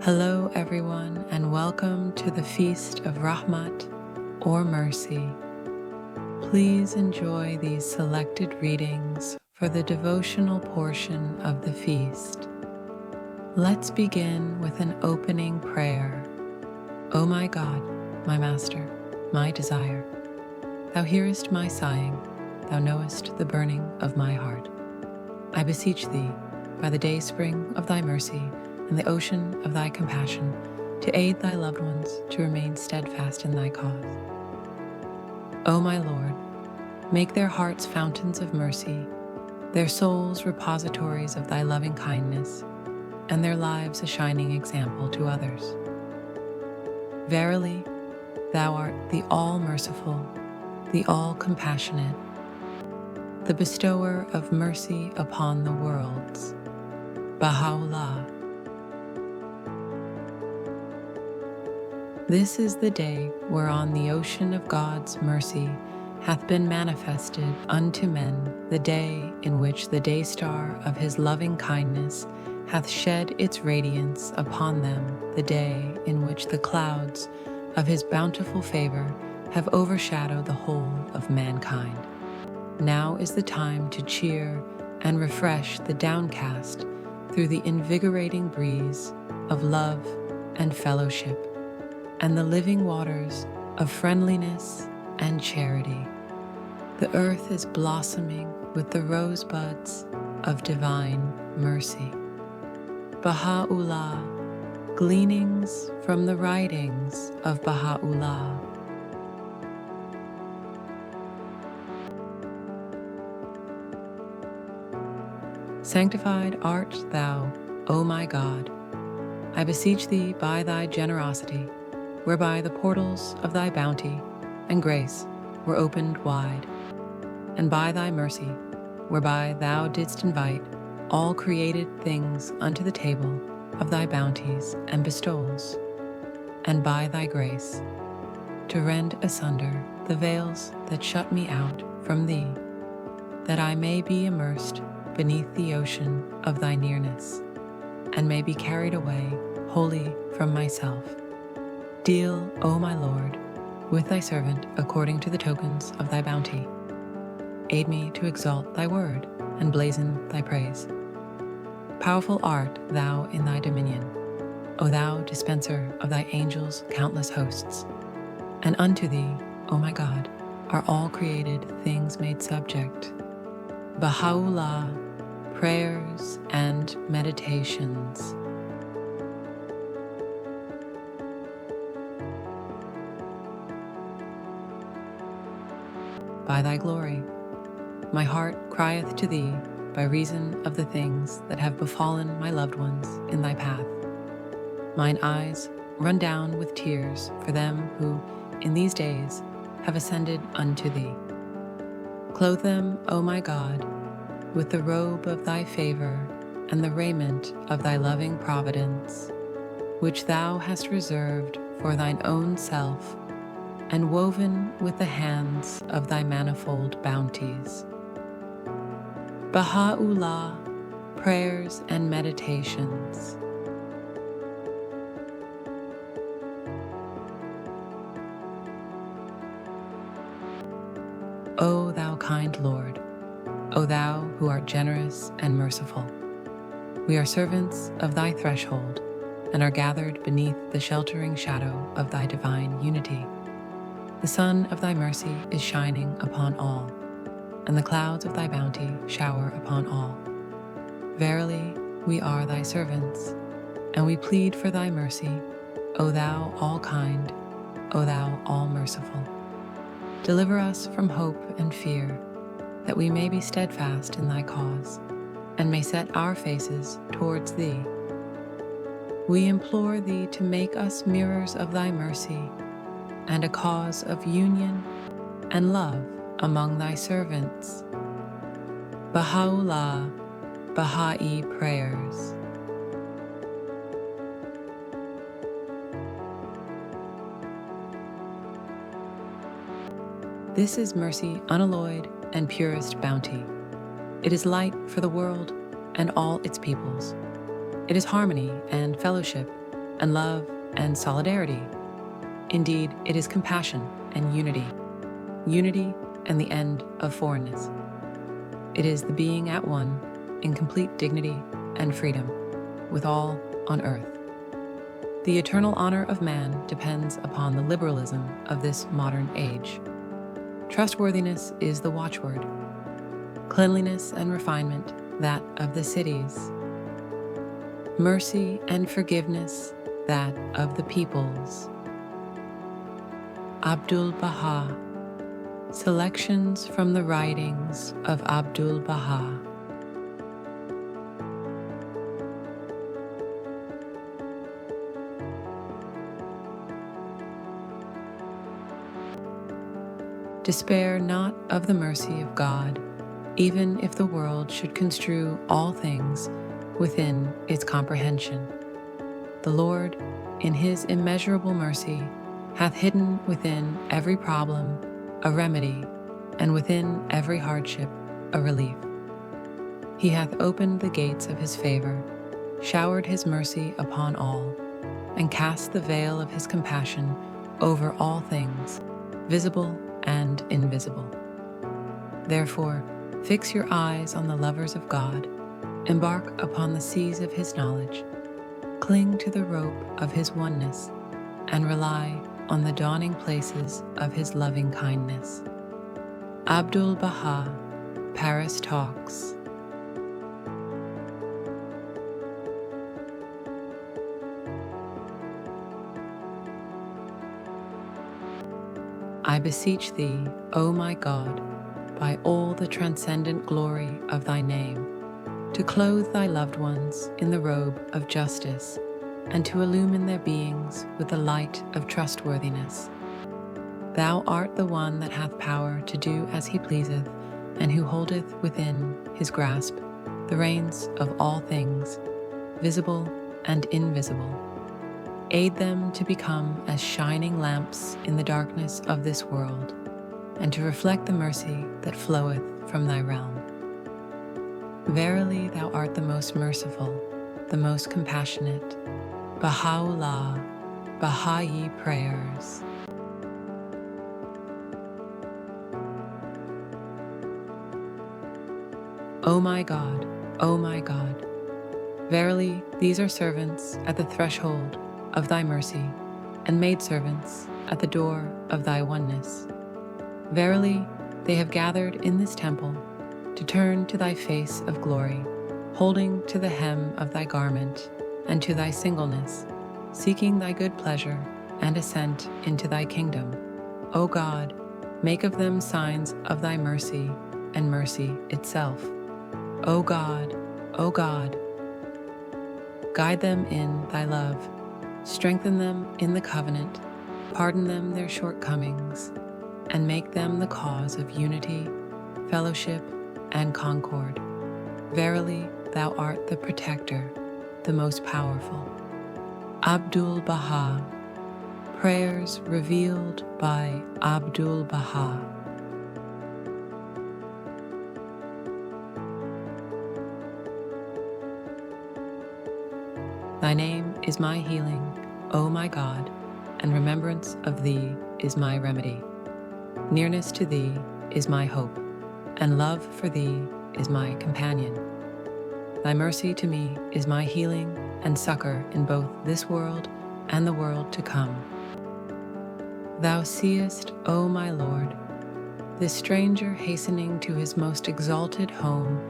Hello everyone, and welcome to the Feast of Rahmat, or Mercy. Please enjoy these selected readings for the devotional portion of the feast. Let's begin with an opening prayer. O my God, my Master, my desire, Thou hearest my sighing, Thou knowest the burning of my heart. I beseech Thee, by the dayspring of Thy mercy and the ocean of Thy compassion, to aid Thy loved ones to remain steadfast in Thy cause. O my Lord, make their hearts fountains of mercy, their souls repositories of Thy loving kindness, and their lives a shining example to others. Verily, Thou art the All-Merciful, the All-Compassionate, the Bestower of mercy upon the worlds. Bahá'u'lláh. This is the day whereon the ocean of God's mercy hath been manifested unto men, the day in which the day star of His loving kindness hath shed its radiance upon them, the day in which the clouds of His bountiful favor have overshadowed the whole of mankind. Now is the time to cheer and refresh the downcast through the invigorating breeze of love and fellowship, and the living waters of friendliness and charity. The earth is blossoming with the rosebuds of divine mercy. Bahá'u'lláh, gleanings from the writings of Bahá'u'lláh. Sanctified art Thou, O my God. I beseech Thee by Thy generosity, whereby the portals of Thy bounty and grace were opened wide, and by Thy mercy, whereby Thou didst invite all created things unto the table of Thy bounties and bestowals, and by Thy grace, to rend asunder the veils that shut me out from Thee, that I may be immersed beneath the ocean of Thy nearness, and may be carried away wholly from myself. Deal, O my Lord, with Thy servant according to the tokens of Thy bounty. Aid me to exalt Thy word and blazon Thy praise. Powerful art Thou in Thy dominion, O Thou dispenser of Thy angels' countless hosts. And unto Thee, O my God, are all created things made subject. Bahá'u'lláh, prayers and meditations. By Thy glory, my heart crieth to Thee by reason of the things that have befallen my loved ones in Thy path. Mine eyes run down with tears for them who, in these days, have ascended unto Thee. Clothe them, O my God, with the robe of Thy favor and the raiment of Thy loving providence, which Thou hast reserved for Thine own self, and woven with the hands of Thy manifold bounties. Bahá'u'lláh, prayers and meditations. O Thou kind Lord, O Thou who art generous and merciful, we are servants of Thy threshold and are gathered beneath the sheltering shadow of Thy divine unity. The sun of Thy mercy is shining upon all, and the clouds of Thy bounty shower upon all. Verily, we are Thy servants, and we plead for Thy mercy, O Thou all-kind, O Thou all-merciful. Deliver us from hope and fear, that we may be steadfast in Thy cause, and may set our faces towards Thee. We implore Thee to make us mirrors of Thy mercy, and a cause of union and love among Thy servants. Bahá'u'lláh, Baha'i prayers. This is mercy unalloyed and purest bounty. It is light for the world and all its peoples. It is harmony and fellowship and love and solidarity. Indeed, it is compassion and unity and the end of foreignness. It is the being at one in complete dignity and freedom with all on earth. The eternal honor of man depends upon the liberalism of this modern age. Trustworthiness is the watchword, cleanliness and refinement that of the cities, mercy and forgiveness that of the peoples. Abdu'l-Bahá. Selections from the writings of Abdu'l-Bahá. Despair not of the mercy of God, even if the world should construe all things within its comprehension. The Lord, in His immeasurable mercy, hath hidden within every problem a remedy, and within every hardship a relief. He hath opened the gates of His favor, showered His mercy upon all, and cast the veil of His compassion over all things, visible and invisible. Therefore, fix your eyes on the lovers of God, embark upon the seas of His knowledge, cling to the rope of His oneness, and rely on the dawning places of His loving kindness. Abdu'l-Bahá, Paris Talks. I beseech Thee, O my God, by all the transcendent glory of Thy name, to clothe Thy loved ones in the robe of justice, and to illumine their beings with the light of trustworthiness. Thou art the one that hath power to do as He pleaseth, and who holdeth within His grasp the reins of all things, visible and invisible. Aid them to become as shining lamps in the darkness of this world, and to reflect the mercy that floweth from Thy realm. Verily, Thou art the most merciful, the most compassionate. Bahá'u'lláh, Baha'i prayers. O my God, O my God, verily these are servants at the threshold of Thy mercy, and maidservants at the door of Thy oneness. Verily, they have gathered in this temple to turn to Thy face of glory, holding to the hem of Thy garment and to Thy singleness, seeking Thy good pleasure and ascent into Thy kingdom. O God, make of them signs of Thy mercy and mercy itself. O God, guide them in Thy love, strengthen them in the covenant, pardon them their shortcomings, and make them the cause of unity, fellowship, and concord. Verily, Thou art the protector, the most powerful. Abdu'l-Bahá, prayers revealed by Abdu'l-Bahá. Thy name is my healing, O my God, and remembrance of Thee is my remedy. Nearness to Thee is my hope, and love for Thee is my companion. Thy mercy to me is my healing and succor in both this world and the world to come. Thou seest, O my Lord, this stranger hastening to his most exalted home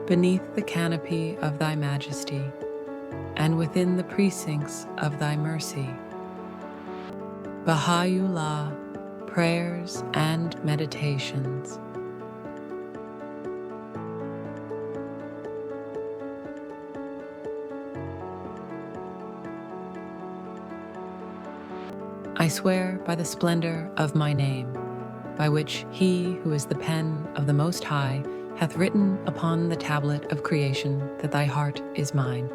beneath the canopy of Thy majesty, and within the precincts of Thy mercy. Bahá'u'lláh, prayers and meditations. I swear by the splendor of my name, by which He who is the pen of the Most High hath written upon the tablet of creation that Thy heart is mine,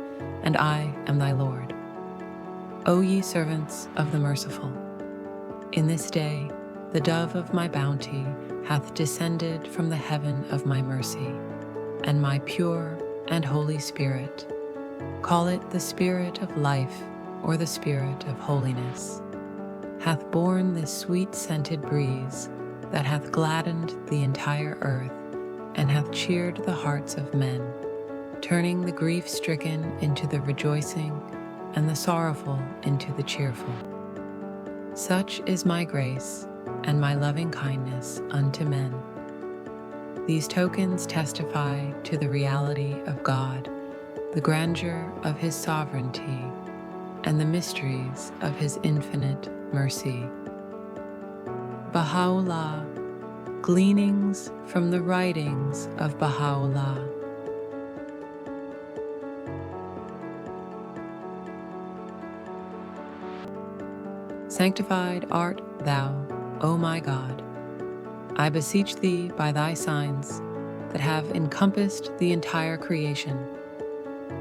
and I am Thy Lord. O ye servants of the Merciful, in this day the dove of my bounty hath descended from the heaven of my mercy, and my pure and holy Spirit, call it the Spirit of life, or the Spirit of holiness, hath borne this sweet-scented breeze that hath gladdened the entire earth and hath cheered the hearts of men, turning the grief-stricken into the rejoicing and the sorrowful into the cheerful. Such is my grace and my loving kindness unto men. These tokens testify to the reality of God, the grandeur of His sovereignty, and the mysteries of His infinite mercy. Bahá'u'lláh, gleanings from the writings of Bahá'u'lláh. Sanctified art thou, O my God. I beseech thee by thy signs that have encompassed the entire creation,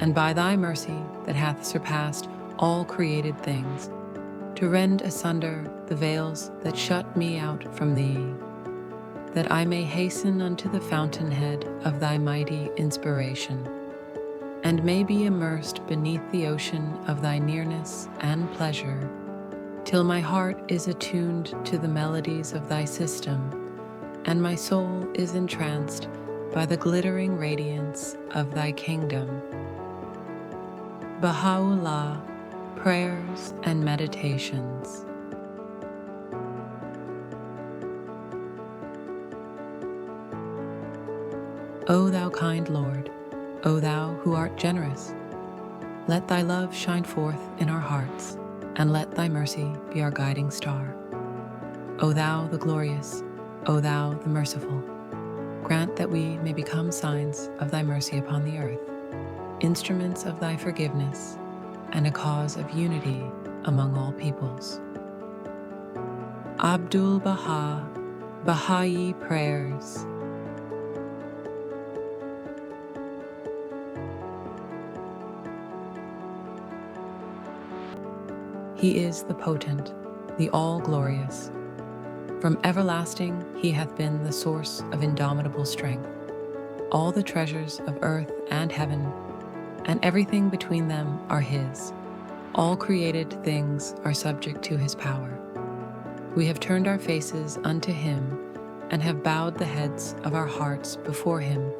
and by thy mercy that hath surpassed all created things, to rend asunder the veils that shut me out from thee, that I may hasten unto the fountainhead of thy mighty inspiration, and may be immersed beneath the ocean of thy nearness and pleasure, till my heart is attuned to the melodies of thy system, and my soul is entranced by the glittering radiance of thy kingdom. Bahá'u'lláh, Prayers and Meditations. O thou kind Lord, O thou who art generous, let thy love shine forth in our hearts, and let thy mercy be our guiding star. O thou the glorious, O thou the merciful, grant that we may become signs of thy mercy upon the earth, instruments of thy forgiveness, and a cause of unity among all peoples. Abdu'l-Bahá, Baha'i Prayers. He is the potent, the all-glorious. From everlasting he hath been the source of indomitable strength. All the treasures of earth and heaven, and everything between them are his. All created things are subject to his power. We have turned our faces unto him, and have bowed the heads of our hearts before him.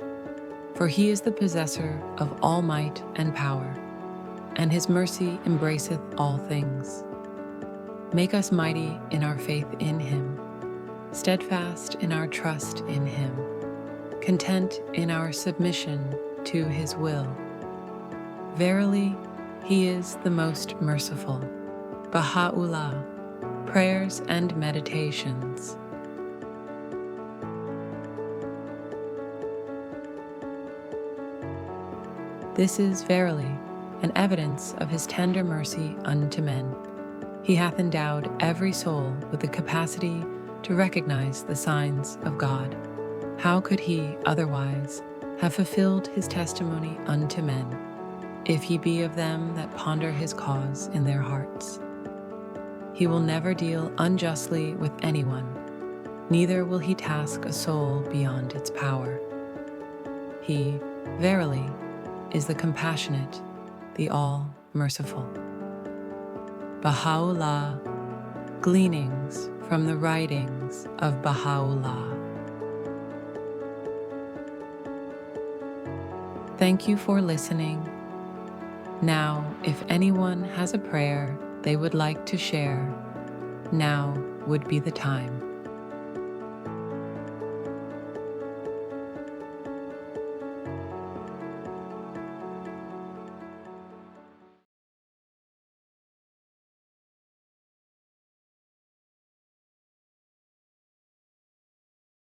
For he is the possessor of all might and power, and his mercy embraceth all things. Make us mighty in our faith in him, steadfast in our trust in him, content in our submission to his will. Verily, he is the most merciful. Bahá'u'lláh, Prayers and Meditations. This is verily an evidence of his tender mercy unto men. He hath endowed every soul with the capacity to recognize the signs of God. How could he otherwise have fulfilled his testimony unto men, if he be of them that ponder his cause in their hearts? He will never deal unjustly with anyone, neither will he task a soul beyond its power. He, verily, is the compassionate, the all-merciful. Bahá'u'lláh, Gleanings from the Writings of Bahá'u'lláh. Thank you for listening. Now, if anyone has a prayer they would like to share, now would be the time.